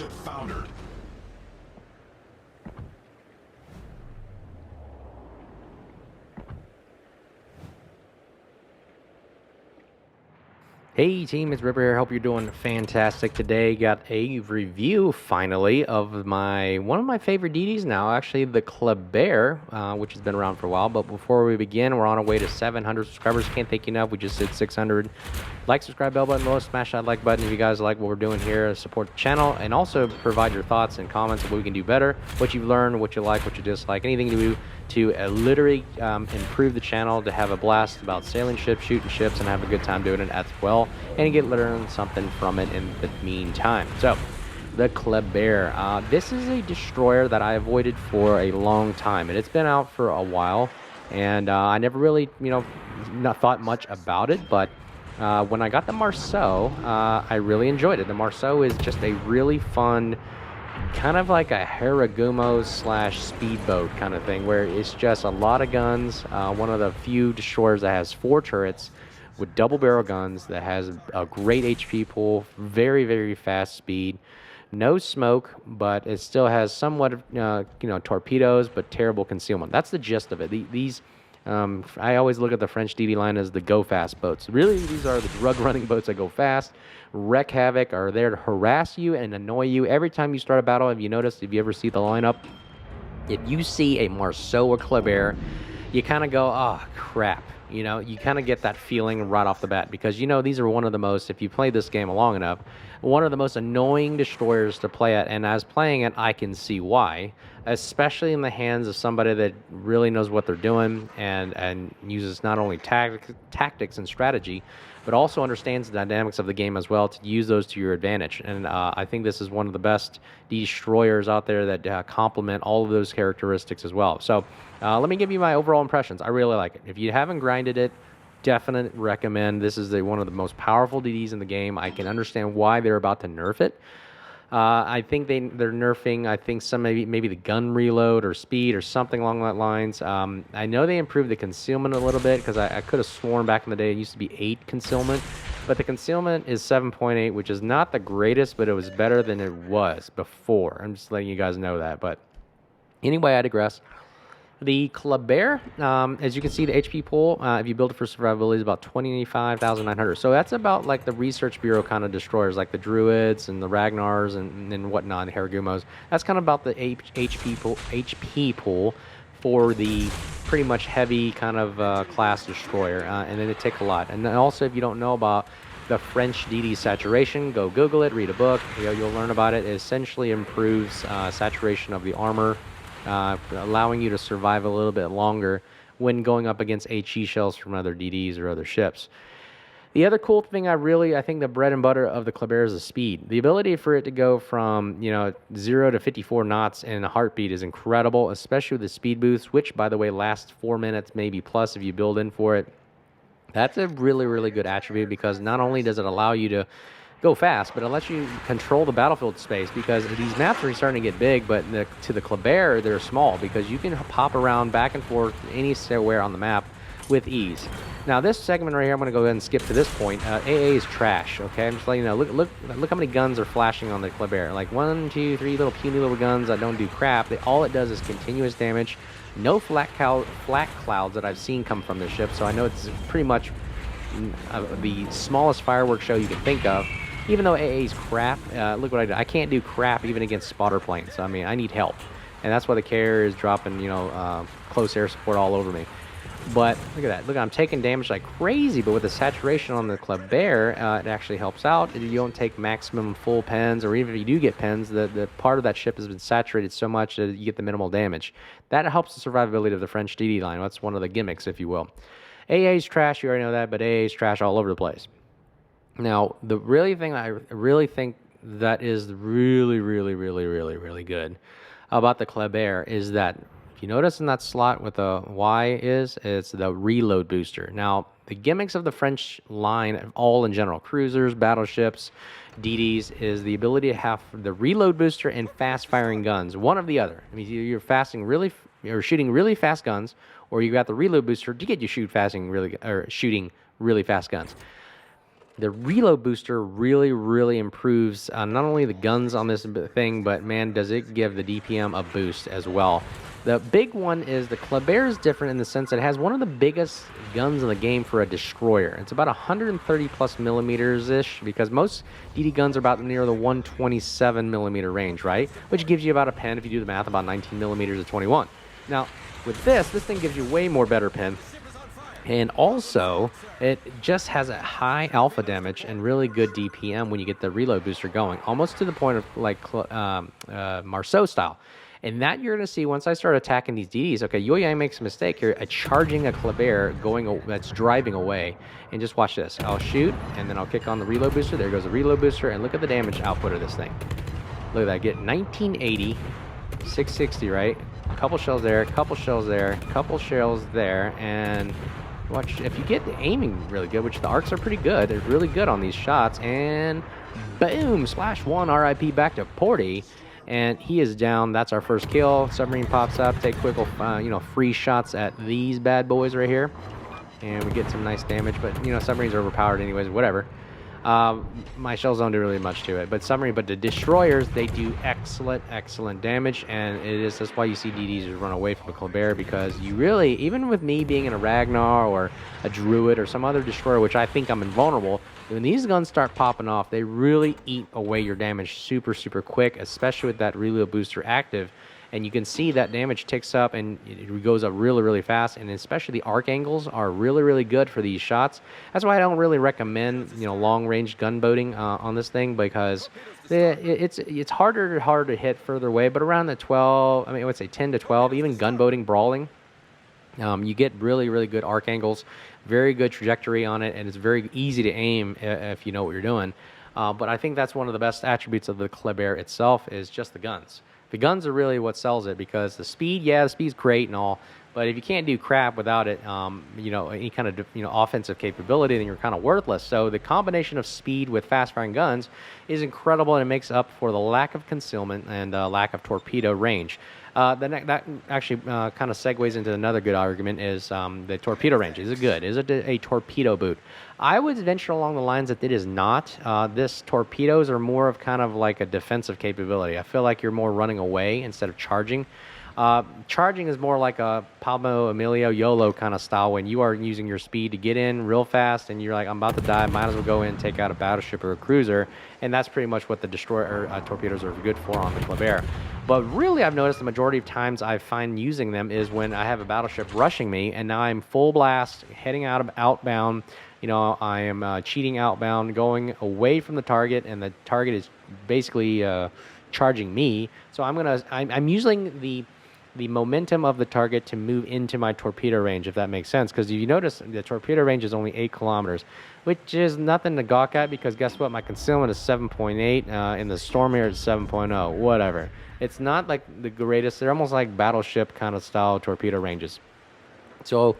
ship foundered. Hey team, it's Ripper here. Hope you're doing fantastic today. Got a review finally of one of my favorite DDs now, actually the Kleber, which has been around for a while. But before we begin, we're on our way to 700 subscribers. Can't thank you enough. We just hit 600. Like, subscribe, bell button below, smash that like button if you guys like what we're doing here. Support the channel and also provide your thoughts and comments of what we can do better, what you've learned, what you like, what you dislike, anything to do to literally improve the channel, to have a blast about sailing ships, shooting ships, and have a good time doing it as well, and learn something from it in the meantime. So, the Kleber. This is a destroyer that I avoided for a long time, and it's been out for a while, and I never really, not thought much about it, but when I got the Marceau, I really enjoyed it. The Marceau is just a really fun, kind of like a Haragumo / speedboat kind of thing, where it's just a lot of guns. One of the few destroyers that has 4 turrets with double barrel guns, that has a great HP pool, very, very fast speed, no smoke, but it still has somewhat of, torpedoes, but terrible concealment. That's the gist of it. I always look at the French DD line as the go-fast boats. Really, these are the drug-running boats that go fast, wreak havoc, are there to harass you and annoy you. Every time you start a battle, have you noticed, if you ever see the lineup, if you see a Marceau or Kleber, you kind of go, oh, crap. You kind of get that feeling right off the bat, because these are one of the most, if you play this game long enough, one of the most annoying destroyers to play at. And as playing it, I can see why, especially in the hands of somebody that really knows what they're doing and uses not only tactics and strategy, but also understands the dynamics of the game as well, to use those to your advantage. And I think this is one of the best destroyers out there that complement all of those characteristics as well. So let me give you my overall impressions. I really like it. If you haven't grinded it, definitely recommend. This is one of the most powerful DDs in the game. I can understand why they're about to nerf it. I think they're nerfing, I think, some maybe the gun reload or speed or something along that lines. I know they improved the concealment a little bit, because I could have sworn back in the day it used to be 8 concealment, but the concealment is 7.8, which is not the greatest, but it was better than it was before. I'm just letting you guys know that. But anyway, I digress. The Kleber, as you can see, the HP pool, if you build it for survivability, is about 25,900. So that's about like the Research Bureau kind of destroyers, like the Druids and the Ragnars and whatnot, the Haragumos. That's kind of about the HP pool for the pretty much heavy kind of class destroyer. And then it takes a lot. And then also, if you don't know about the French DD saturation, go Google it, read a book. You'll learn about it. It essentially improves saturation of the armor, allowing you to survive a little bit longer when going up against HE shells from other DDs or other ships. The other cool thing, I think the bread and butter of the Kleber is the speed. The ability for it to go from 0 to 54 knots in a heartbeat is incredible, especially with the speed boost, which, by the way, lasts 4 minutes maybe plus if you build in for it. That's a really, really good attribute, because not only does it allow you to go fast, but it lets you control the battlefield space, because these maps are starting to get big, but to the Kleber, they're small, because you can pop around back and forth anywhere on the map with ease. Now, this segment right here, I'm going to go ahead and skip to this point. AA is trash, okay? I'm just letting you know. Look how many guns are flashing on the Kleber. Like 1, 2, 3 little puny little guns that don't do crap. All it does is continuous damage. No flak clouds that I've seen come from this ship, so I know it's pretty much the smallest fireworks show you can think of. Even though AA is crap, look what I did. I can't do crap even against spotter planes. I mean, I need help. And that's why the carrier is dropping, close air support all over me. But look at that. Look, I'm taking damage like crazy, but with the saturation on the Kleber, it actually helps out. You don't take maximum full pens, or even if you do get pens, the part of that ship has been saturated so much that you get the minimal damage. That helps the survivability of the French DD line. That's one of the gimmicks, if you will. AA is trash, you already know that, but AA is trash all over the place. Now, the really thing I really think that is really, really, really, really, really good about the Kleber is that, if you notice in that slot with the Y it's the reload booster. Now, the gimmicks of the French line, all in general, cruisers, battleships, DDs, is the ability to have the reload booster and fast-firing guns, one of the other. I mean, you're shooting really fast guns, or you got the reload booster to get you shooting really fast guns. The reload booster really improves not only the guns on this thing, but man, does it give the DPM a boost as well. The big one is the Kleber is different in the sense that it has one of the biggest guns in the game for a destroyer. It's about 130 plus millimeters ish, because most DD guns are about near the 127 millimeter range, right? Which gives you about a pen, if you do the math, about 19 millimeters to 21. Now with this thing gives you way more better pen. And also, it just has a high alpha damage and really good DPM when you get the reload booster going, almost to the point of like Marceau style. And that you're going to see once I start attacking these DDs. Okay, Yoyang makes a mistake here, charging a Kleber that's driving away. And just watch this. I'll shoot, and then I'll kick on the reload booster. There goes the reload booster, and look at the damage output of this thing. Look at that, get 1980, 660, right? A couple shells there, couple shells there, couple shells there, and watch, if you get the aiming really good, which the arcs are pretty good, they're really good on these shots, and boom, splash one, RIP back to Porty, and he is down. That's our first kill. Submarine pops up, take quick, free shots at these bad boys right here, and we get some nice damage, but, submarines are overpowered anyways, whatever. My shells don't do really much to it, but the destroyers, they do excellent damage, and that's why you see DDs just run away from a Kleber, because you really, even with me being in a Ragnar or a Druid or some other destroyer, which I think I'm invulnerable, when these guns start popping off, they really eat away your damage super quick, especially with that reload booster active. And you can see that damage ticks up and it goes up really fast, and especially the arc angles are really good for these shots. That's why I don't really recommend long range gunboating on this thing, because it's harder to hit further away. But around the 12, I would say 10 to 12, even gunboating brawling, you get really good arc angles, very good trajectory on it, and it's very easy to aim if you know what you're doing. But I think that's one of the best attributes of the Kleber itself, is just the guns. The guns are really what sells it, because the speed's great and all, but if you can't do crap without it, any kind of offensive capability, then you're kind of worthless. So the combination of speed with fast-firing guns is incredible, and it makes up for the lack of concealment and lack of torpedo range. That actually kind of segues into another good argument, is the torpedo range. Is it good? Is it a torpedo boot? I would venture along the lines that it is not. This torpedoes are more of kind of like a defensive capability. I feel like you're more running away instead of charging. Charging is more like a Palmo Emilio YOLO kind of style, when you are using your speed to get in real fast and you're like, I'm about to die, might as well go in and take out a battleship or a cruiser. And that's pretty much what the destroyer torpedoes are good for on the Kleber. But really, I've noticed the majority of times I find using them is when I have a battleship rushing me, and now I'm full blast, heading outbound. I am cheating outbound, going away from the target, and the target is basically charging me. So I'm using the momentum of the target to move into my torpedo range, if that makes sense. Because if you notice, the torpedo range is only 8 kilometers, which is nothing to gawk at, because guess what? My concealment is 7.8. In the storm here, it's 7.0. Whatever. It's not like the greatest. They're almost like battleship kind of style torpedo ranges. So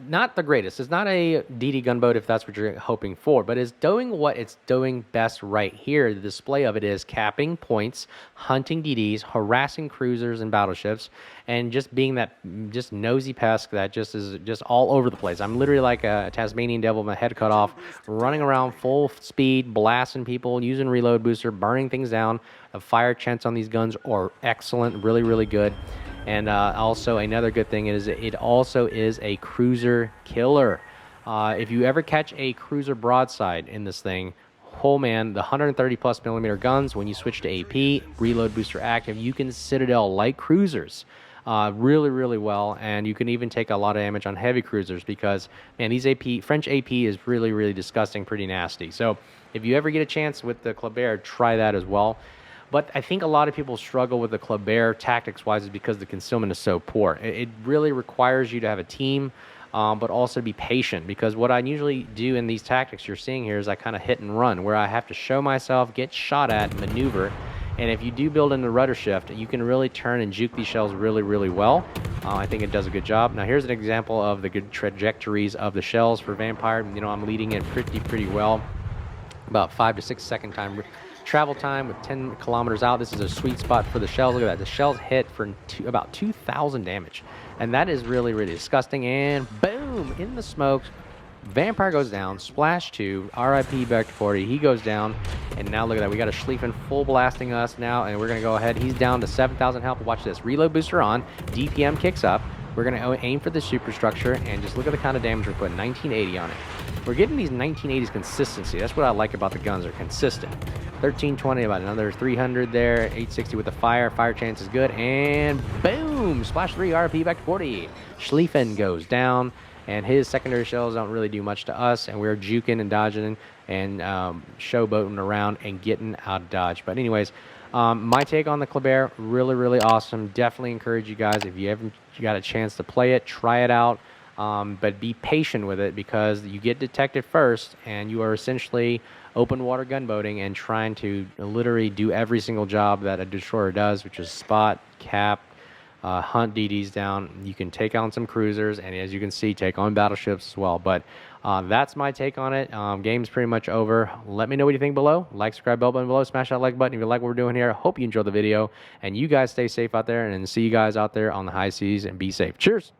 not the greatest. It's not a DD gunboat if that's what you're hoping for, but it's doing what it's doing best right here. The display of it is capping points, hunting DDs, harassing cruisers and battleships, and just being that just nosy pest that just is just all over the place. I'm literally like a Tasmanian devil with my head cut off, running around full speed, blasting people, using reload booster, burning things down. The fire chants on these guns are excellent, really good. And also another good thing is it also is a cruiser killer. If you ever catch a cruiser broadside in this thing, oh man, the 130 plus millimeter guns, when you switch to AP, reload booster active, you can Citadel light cruisers really well, and you can even take a lot of damage on heavy cruisers, because man, these French AP is really disgusting, pretty nasty. So if you ever get a chance with the Kleber, try that as well. But I think a lot of people struggle with the Kleber tactics-wise is because the concealment is so poor. It really requires you to have a team, but also be patient, because what I usually do in these tactics you're seeing here is I kind of hit and run, where I have to show myself, get shot at, maneuver, and if you do build in the rudder shift, you can really turn and juke these shells really well. I think it does a good job. Now here's an example of the good trajectories of the shells for Vampire. I'm leading it pretty well, about 5 to 6 second time travel time with 10 kilometers out. This is a sweet spot for the shells. Look at that. The shells hit for about 2,000 damage. And that is really disgusting. And boom, in the smoke, Vampire goes down, Splash 2, RIP back to 40, he goes down, and now look at that, we got a Schlieffen full blasting us now, and we're going to go ahead, he's down to 7,000 health. Watch this, reload booster on, DPM kicks up, we're going to aim for the superstructure, and just look at the kind of damage we're putting, 1980 on it. We're getting these 1980s consistency, that's what I like about the guns, they're consistent. 1320, about another 300 there, 860 with the fire chance is good, and boom, Splash 3, RP back to 40. Schlieffen goes down, and his secondary shells don't really do much to us, and we're juking and dodging and showboating around and getting out of dodge. But anyways, my take on the Kleber, really awesome. Definitely encourage you guys, if you haven't got a chance to play it, try it out, but be patient with it, because you get detected first, and you are essentially open water gunboating and trying to literally do every single job that a destroyer does, which is spot, cap, hunt DDs down. You can take on some cruisers, and as you can see, take on battleships as well. But that's my take on it. Game's pretty much over. Let me know what you think below. Like, subscribe, bell button below, smash that like button if you like what we're doing here. Hope you enjoyed the video, and you guys stay safe out there, and see you guys out there on the high seas, and be safe. Cheers.